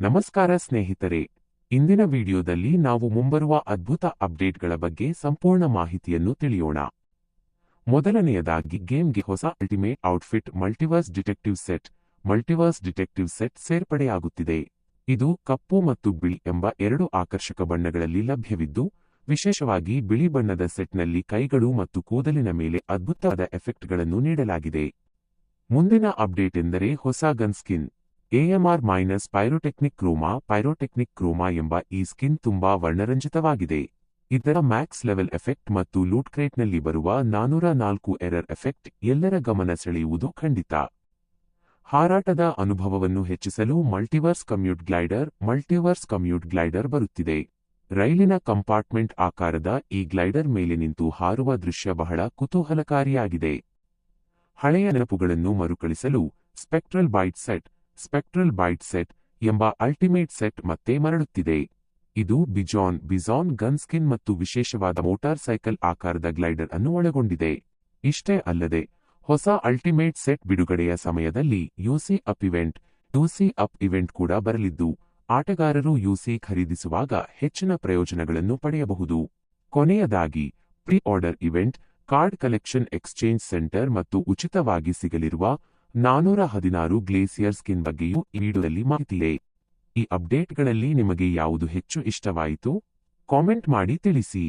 ನಮಸ್ಕಾರ ಸ್ನೇಹಿತರೆ, ಇಂದಿನ ವಿಡಿಯೋದಲ್ಲಿ ನಾವು ಮುಂಬರುವ ಅದ್ಭುತ ಅಪ್ಡೇಟ್ಗಳ ಬಗ್ಗೆ ಸಂಪೂರ್ಣ ಮಾಹಿತಿಯನ್ನು ತಿಳಿಯೋಣ. ಮೊದಲನೆಯದಾಗಿ ಗೇಮ್ಗೆ ಹೊಸ ultimate outfit multiverse detective set ಸೇರ್ಪಡೆಯಾಗುತ್ತಿದೆ. ಇದು ಕಪ್ಪು ಮತ್ತು ಬಿಳಿ ಎಂಬ ಎರಡು ಆಕರ್ಷಕ ಬಣ್ಣಗಳಲ್ಲಿ ಲಭ್ಯವಿದ್ದು, ವಿಶೇಷವಾಗಿ ಬಿಳಿ ಬಣ್ಣದ ಸೆಟ್ನಲ್ಲಿ ಕೈಗಳು ಮತ್ತು ಕೂದಲಿನ ಮೇಲೆ ಅದ್ಭುತವಾದ ಎಫೆಕ್ಟ್ಗಳನ್ನು ನೀಡಲಾಗಿದೆ. ಮುಂದಿನ ಅಪ್ಡೇಟ್ ಎಂದರೆ ಹೊಸ ಗನ್ ಸ್ಕಿನ್ AMR ಪೈರೋಟೆಕ್ನಿಕ್ ಕ್ರೋಮಾ ಎಂಬ ಈ ಸ್ಕಿನ್ ತುಂಬಾ ವರ್ಣರಂಜಿತವಾಗಿದೆ. ಇದರ ಮ್ಯಾಕ್ಸ್ ಲೆವೆಲ್ ಎಫೆಕ್ಟ್ ಮತ್ತು ಲೂಟ್ ಕ್ರೇಟ್ನಲ್ಲಿ ಬರುವ 404 ಎರರ್ ಎಫೆಕ್ಟ್ ಎಲ್ಲರ ಗಮನ ಸೆಳೆಯುವುದು ಖಂಡಿತ. ಹಾರಾಟದ ಅನುಭವವನ್ನು ಹೆಚ್ಚಿಸಲು ಮಲ್ಟಿವರ್ಸ್ ಕಮ್ಯೂಟ್ ಗ್ಲೈಡರ್ ಬರುತ್ತಿದೆ. ರೈಲಿನ ಕಂಪಾರ್ಟ್ಮೆಂಟ್ ಆಕಾರದ ಈ ಗ್ಲೈಡರ್ ಮೇಲೆ ನಿಂತು ಹಾರುವ ದೃಶ್ಯ ಬಹಳ ಕುತೂಹಲಕಾರಿಯಾಗಿದೆ. ಹಳೆಯ ನೆನಪುಗಳನ್ನು ಮರುಕಳಿಸಲು ಸ್ಪೆಕ್ಟ್ರಲ್ ಬೈಟ್ ಸೆಟ್ ಎಂಬ ಅಲ್ಟಿಮೇಟ್ ಸೆಟ್ ಮತ್ತೆ ಮರಳುತ್ತಿದೆ. ಇದು ಬಿಜಾನ್ ಗನ್ ಸ್ಕಿನ್ ಮತ್ತು ವಿಶೇಷವಾದ ಮೋಟಾರ್ ಸೈಕಲ್ ಆಕಾರದ ಗ್ಲೈಡರ್ ಅನ್ನು ಒಳಗೊಂಡಿದೆ. ಇಷ್ಟೇ ಅಲ್ಲದೆ ಹೊಸ ಅಲ್ಟಿಮೇಟ್ ಸೆಟ್ ಬಿಡುಗಡೆಯ ಸಮಯದಲ್ಲಿ ಯುಸಿ ಅಪ್ ಇವೆಂಟ್ ಕೂಡ ಬರಲಿದ್ದು, ಆಟಗಾರರು ಯುಸಿ ಖರೀದಿಸುವಾಗ ಹೆಚ್ಚಿನ ಪ್ರಯೋಜನಗಳನ್ನು ಪಡೆಯಬಹುದು. ಕೊನೆಯದಾಗಿ pre order event, card collection exchange centre ಮತ್ತು ಉಚಿತವಾಗಿ ಸಿಗಲಿರುವ 416 ಗ್ಲೇಸಿಯರ್ ಸ್ಕಿನ್ ಬಗ್ಗೆಯೂ ಈ ವಿಡಿಯೋದಲ್ಲಿ ಮಾಹಿತಿಯಿದೆ. ಈ ಅಪ್ಡೇಟ್ಗಳಲ್ಲಿ ನಿಮಗೆ ಯಾವುದು ಹೆಚ್ಚು ಇಷ್ಟವಾಯಿತು? ಕಾಮೆಂಟ್ ಮಾಡಿ ತಿಳಿಸಿ.